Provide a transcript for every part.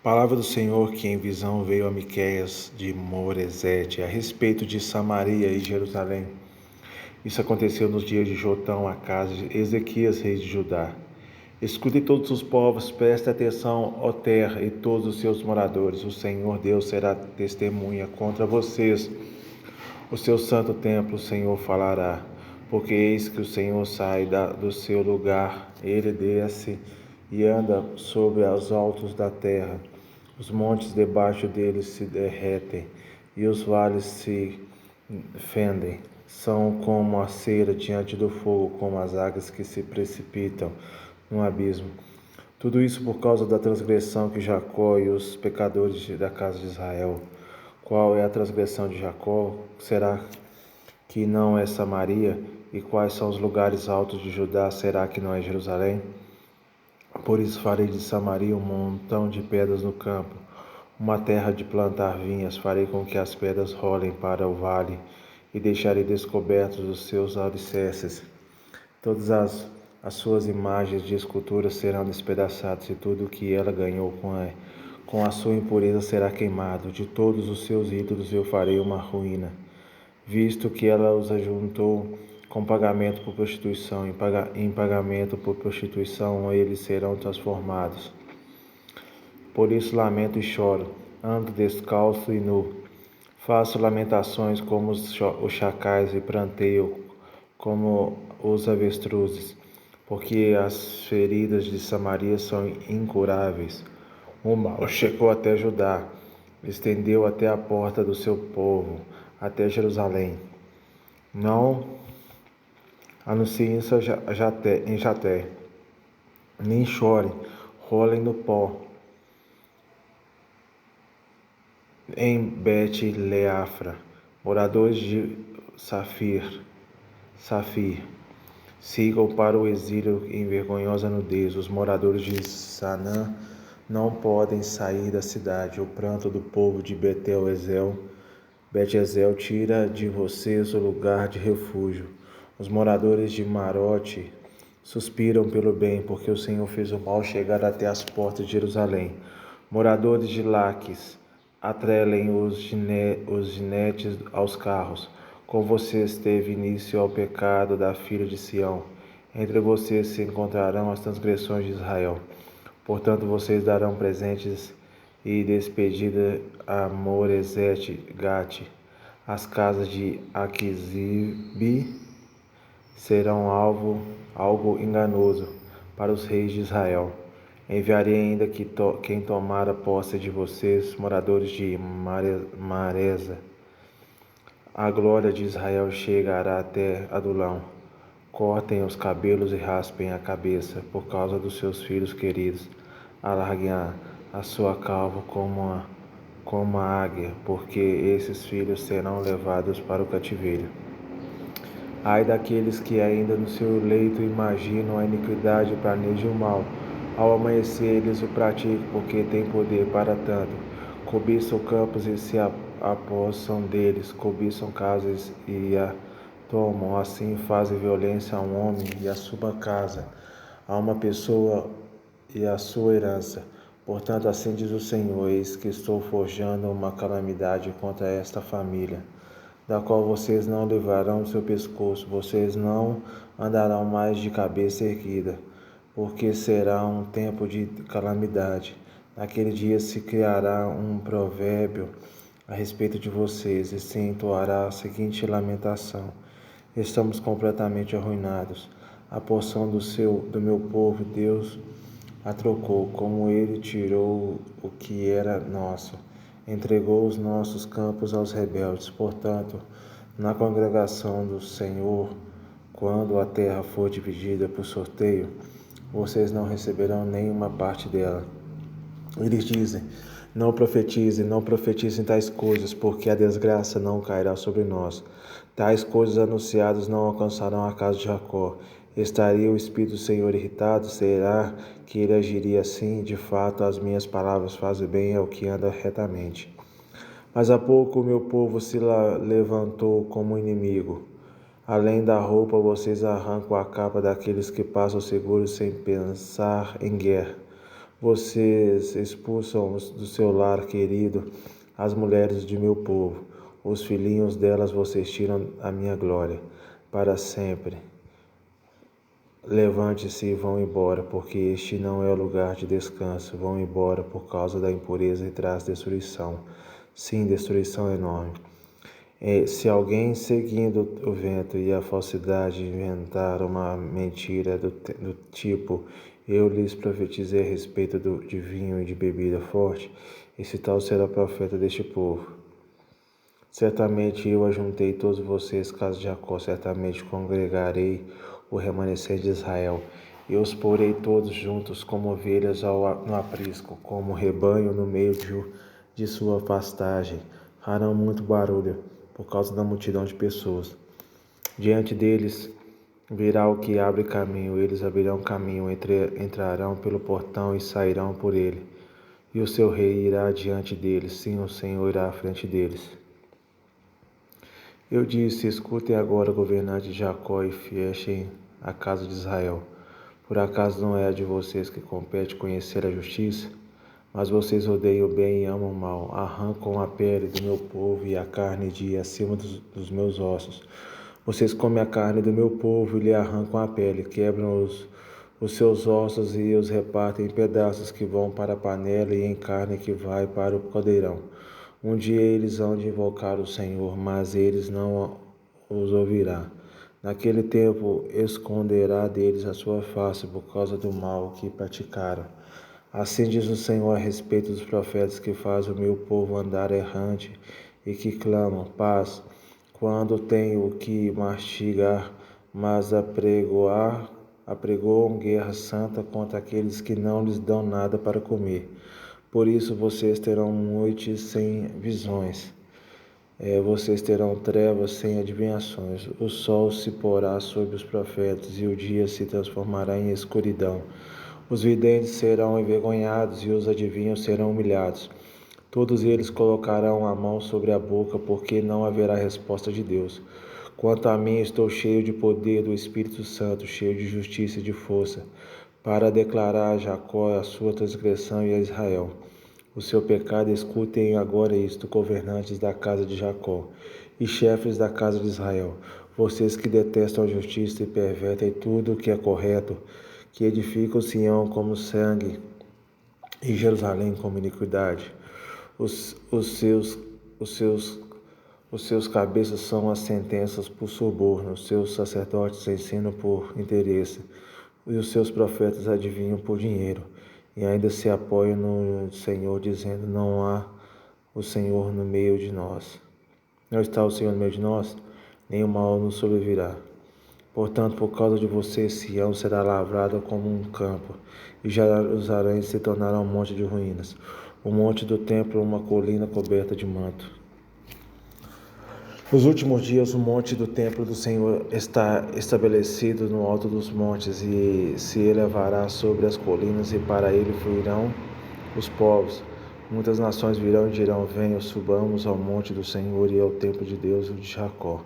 Palavra do Senhor que em visão veio a Miqueias de Moresete a respeito de Samaria e Jerusalém. Isso aconteceu nos dias de Jotão, a casa de Ezequias, rei de Judá. Escute todos os povos, preste atenção, ó terra e todos os seus moradores. O Senhor Deus será testemunha contra vocês. O seu santo templo o Senhor falará, porque eis que o Senhor sai do seu lugar, ele desce e anda sobre os altos da terra. Os montes debaixo dele se derretem e os vales se fendem. São como a cera diante do fogo, como as águas que se precipitam no abismo. Tudo isso por causa da transgressão que Jacó e os pecadores da casa de Israel. Qual é a transgressão de Jacó? Será que não é Samaria? E quais são os lugares altos de Judá? Será que não é Jerusalém? Por isso farei de Samaria um montão de pedras no campo, uma terra de plantar vinhas. Farei com que as pedras rolem para o vale e deixarei descobertos os seus alicerces. Todas as suas imagens de escultura serão despedaçadas e tudo o que ela ganhou com a sua impureza será queimado. De todos os seus ídolos eu farei uma ruína, visto que ela os ajuntou com pagamento por prostituição. Em pagamento por prostituição eles serão transformados. Por isso lamento e choro, ando descalço e nu. Faço lamentações como os chacais e pranteio como os avestruzes, porque as feridas de Samaria são incuráveis. O mal chegou até Judá, estendeu até a porta do seu povo, até Jerusalém. Não anunciem isso em Jaté, nem chorem, rolem no pó. Em Bet-Leafra, moradores de Safir, sigam para o exílio em vergonhosa nudez. Os moradores de Sanã não podem sair da cidade. O pranto do povo de Bet-Ezel tira de vocês o lugar de refúgio. Os moradores de Marote suspiram pelo bem, porque o Senhor fez o mal chegar até as portas de Jerusalém. Moradores de Laques, atrelem os ginetes aos carros. Com vocês teve início ao pecado da filha de Sião. Entre vocês se encontrarão as transgressões de Israel. Portanto, vocês darão presentes e despedida a Moresete Gate. As casas de Aquisibe serão algo enganoso para os reis de Israel. Enviarei ainda quem tomara posse de vocês, moradores de Maresa. A glória de Israel chegará até Adulão. Cortem os cabelos e raspem a cabeça por causa dos seus filhos queridos. Alarguem a sua calva como a águia, porque esses filhos serão levados para o cativeiro. Ai daqueles que ainda no seu leito imaginam a iniquidade e planejam o mal. Ao amanhecer eles o praticam, porque têm poder para tanto. Cobiçam campos e se apossam deles, cobiçam casas e a tomam. Assim fazem violência a um homem e a sua casa, a uma pessoa e a sua herança. Portanto, assim diz o Senhor: eis que estou forjando uma calamidade contra esta família, da qual vocês não levarão o seu pescoço, vocês não andarão mais de cabeça erguida, porque será um tempo de calamidade. Naquele dia se criará um provérbio a respeito de vocês, e se entoará a seguinte lamentação: estamos completamente arruinados. A porção do meu povo, Deus a trocou, como ele tirou o que era nosso. Entregou os nossos campos aos rebeldes. Portanto, na congregação do Senhor, quando a terra for dividida por sorteio, vocês não receberão nenhuma parte dela. Eles dizem: não profetizem tais coisas, porque a desgraça não cairá sobre nós. Tais coisas anunciadas não alcançarão a casa de Jacó. Estaria o Espírito do Senhor irritado? Será que ele agiria assim? De fato, as minhas palavras fazem bem ao que anda retamente. Mas há pouco o meu povo se levantou como inimigo. Além da roupa, vocês arrancam a capa daqueles que passam seguros sem pensar em guerra. Vocês expulsam do seu lar querido as mulheres de meu povo. Os filhinhos delas vocês tiram a minha glória para sempre. Levante-se e vão embora, porque este não é o lugar de descanso. Vão embora por causa da impureza e traz destruição. Sim, destruição enorme. Se alguém, seguindo o vento e a falsidade, inventar uma mentira do tipo, eu lhes profetizei a respeito de vinho e de bebida forte, esse tal será profeta deste povo. Certamente eu ajuntei todos vocês, casa de Jacó, certamente congregarei o remanescente de Israel, e os porei todos juntos como ovelhas no aprisco, como rebanho no meio de sua pastagem. Farão muito barulho por causa da multidão de pessoas. Diante deles virá o que abre caminho, eles abrirão caminho, entrarão pelo portão e sairão por ele. E o seu rei irá diante deles, sim, o Senhor irá à frente deles. Eu disse: escutem agora, governantes de Jacó, e fechem a casa de Israel. Por acaso não é a de vocês que compete conhecer a justiça? Mas vocês odeiam o bem e amam o mal, arrancam a pele do meu povo e a carne de acima dos meus ossos. Vocês comem a carne do meu povo e lhe arrancam a pele, quebram os seus ossos e os repartem em pedaços que vão para a panela e em carne que vai para o caldeirão. Um dia eles hão de invocar o Senhor, mas eles não os ouvirá. Naquele tempo esconderá deles a sua face por causa do mal que praticaram. Assim diz o Senhor a respeito dos profetas que fazem o meu povo andar errante e que clamam paz, quando têm o que mastigar, mas apregoam guerra santa contra aqueles que não lhes dão nada para comer. Por isso vocês terão noites sem visões. Vocês terão trevas sem adivinhações. O sol se porá sobre os profetas e o dia se transformará em escuridão. Os videntes serão envergonhados e os adivinhos serão humilhados. Todos eles colocarão a mão sobre a boca, porque não haverá resposta de Deus. Quanto a mim, estou cheio de poder do Espírito Santo, cheio de justiça e de força, para declarar a Jacó a sua transgressão e a Israel o seu pecado. Escutem agora isto, governantes da casa de Jacó e chefes da casa de Israel, vocês que detestam a justiça e pervertem tudo o que é correto, que edificam Sião como sangue e Jerusalém como iniquidade. Os seus cabeças são as sentenças por suborno, os seus sacerdotes ensinam por interesse, e os seus profetas adivinham por dinheiro, e ainda se apoiam no Senhor, dizendo: não há o Senhor no meio de nós. Não está o Senhor no meio de nós, nem o mal nos sobrevirá. Portanto, por causa de você, Sião será lavrada como um campo, e Jerusalém se tornará um monte de ruínas, o monte do templo uma colina coberta de manto. Nos últimos dias, o monte do templo do Senhor está estabelecido no alto dos montes e se elevará sobre as colinas, e para ele fluirão os povos. Muitas nações virão e dirão: venham, subamos ao monte do Senhor e ao templo de Deus de Jacó,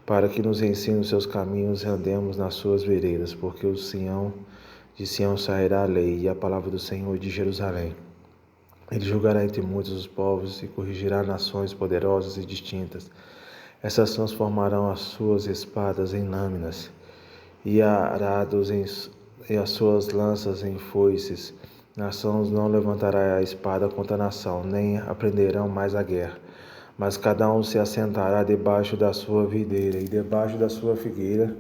para que nos ensine os seus caminhos e andemos nas suas veredas, porque de Sião sairá a lei e a palavra do Senhor de Jerusalém. Ele julgará entre muitos os povos e corrigirá nações poderosas e distintas. Essas transformarão as suas espadas em lâminas e arados e as suas lanças em foices. Nações não levantará a espada contra a nação, nem aprenderão mais a guerra. Mas cada um se assentará debaixo da sua videira, e debaixo da sua figueira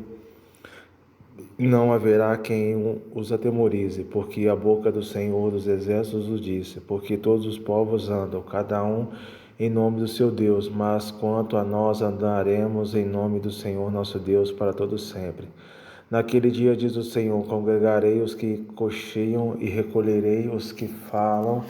não haverá quem os atemorize, porque a boca do Senhor dos Exércitos o disse, porque todos os povos andam, cada um em nome do seu Deus, mas quanto a nós andaremos em nome do Senhor nosso Deus para todo sempre. Naquele dia, diz o Senhor, congregarei os que cocheiam e recolherei os que falam.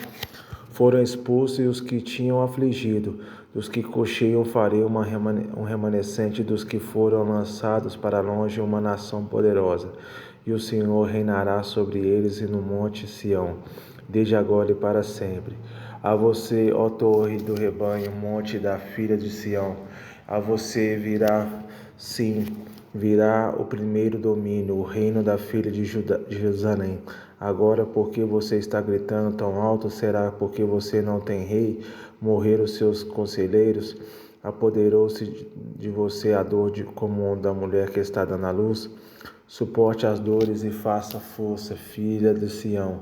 Foram expulsos e os que tinham afligido. Dos que cocheiam farei um remanescente, dos que foram lançados para longe uma nação poderosa. E o Senhor reinará sobre eles e no monte Sião, desde agora e para sempre. A você, ó torre do rebanho, monte da filha de Sião, a você virá, sim, virá o primeiro domínio, o reino da filha de Jerusalém. Agora, porque você está gritando tão alto, será porque você não tem rei? Morreram os seus conselheiros? Apoderou-se de você a dor como da mulher que está dando à luz? Suporte as dores e faça força, filha de Sião,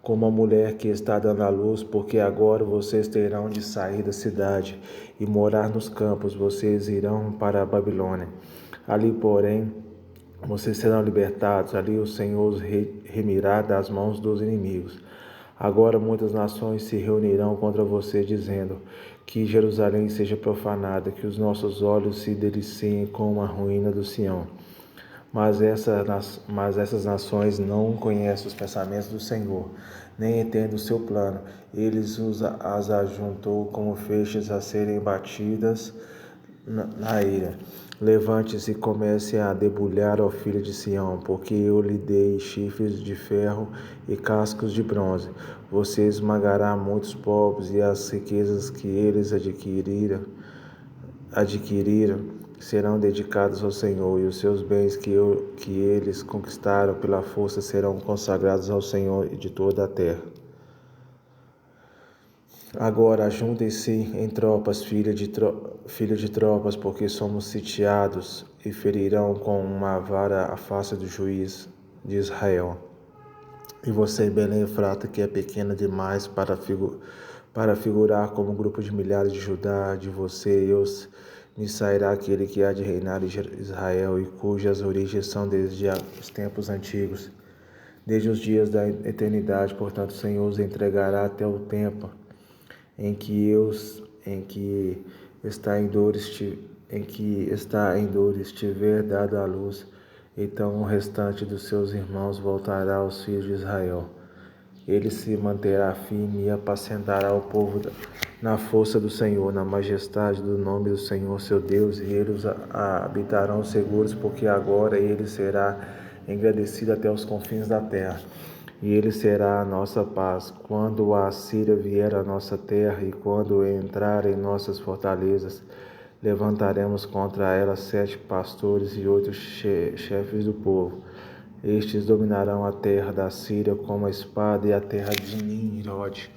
como a mulher que está dando à luz, porque agora vocês terão de sair da cidade e morar nos campos, vocês irão para a Babilônia. Ali, porém, vocês serão libertados, ali o Senhor os remirá das mãos dos inimigos. Agora muitas nações se reunirão contra você, dizendo: que Jerusalém seja profanada, que os nossos olhos se deliciem com a ruína do Sião. Mas essas nações não conhecem os pensamentos do Senhor, nem entendem o seu plano. As ajuntou como feixes a serem batidas na ira. Levante-se e comece a debulhar, ó filho de Sião, porque eu lhe dei chifres de ferro e cascos de bronze. Você esmagará muitos povos, e as riquezas que eles adquiriram serão dedicados ao Senhor, e os seus bens que eles conquistaram pela força serão consagrados ao Senhor de toda a terra. Agora juntem-se em tropas, filha de tropas, porque somos sitiados, e ferirão com uma vara a face do juiz de Israel. E você, Belém Efrata, que é pequena demais para figurar como um grupo de milhares de Judá, de você me sairá aquele que há de reinar em Israel, e cujas origens são desde os tempos antigos, desde os dias da eternidade. Portanto, o Senhor os entregará até o tempo em que está em dores tiver dado à luz. Então o restante dos seus irmãos voltará aos filhos de Israel. Ele se manterá firme e apacentará o povo na força do Senhor, na majestade do nome do Senhor seu Deus, e eles habitarão seguros, porque agora ele será engrandecido até os confins da terra. E ele será a nossa paz. Quando a Assíria vier à nossa terra e quando entrar em nossas fortalezas, levantaremos contra ela 7 pastores e 8 chefes do povo. Estes dominarão a terra da Síria como a espada, e a terra de Nimrod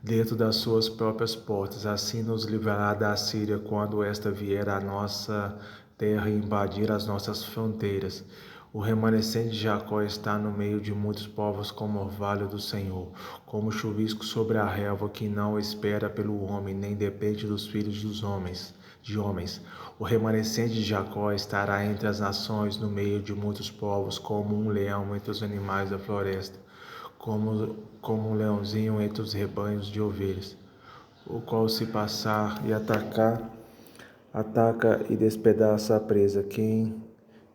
dentro das suas próprias portas. Assim nos livrará da Síria quando esta vier à nossa terra e invadir as nossas fronteiras. O remanescente de Jacó está no meio de muitos povos como orvalho do Senhor, como chuvisco sobre a relva, que não espera pelo homem, nem depende dos filhos de homens. O remanescente de Jacó estará entre as nações, no meio de muitos povos, como um leão entre os animais da floresta, como um leãozinho entre os rebanhos de ovelhas, o qual se passar e ataca e despedaça a presa,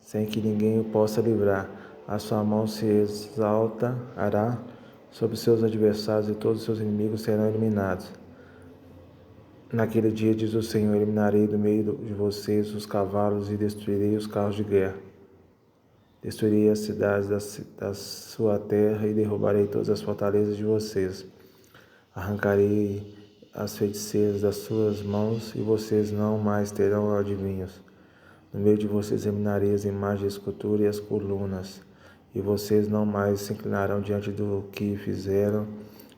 sem que ninguém o possa livrar. A sua mão se exaltará sobre seus adversários, e todos os seus inimigos serão eliminados. Naquele dia, diz o Senhor, eliminarei do meio de vocês os cavalos e destruirei os carros de guerra. Destruirei as cidades da sua terra e derrubarei todas as fortalezas de vocês. Arrancarei as feiticeiras das suas mãos, e vocês não mais terão adivinhos. No meio de vocês eliminarei as imagens de escultura e as colunas, e vocês não mais se inclinarão diante do que fizeram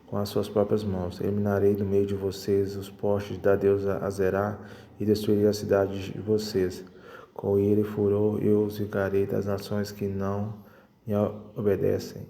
com as suas próprias mãos. Eliminarei do meio de vocês os postes da deusa Azerá, e destruirei a cidade de vocês. Com ira e furor eu os vingarei das nações que não me obedecem.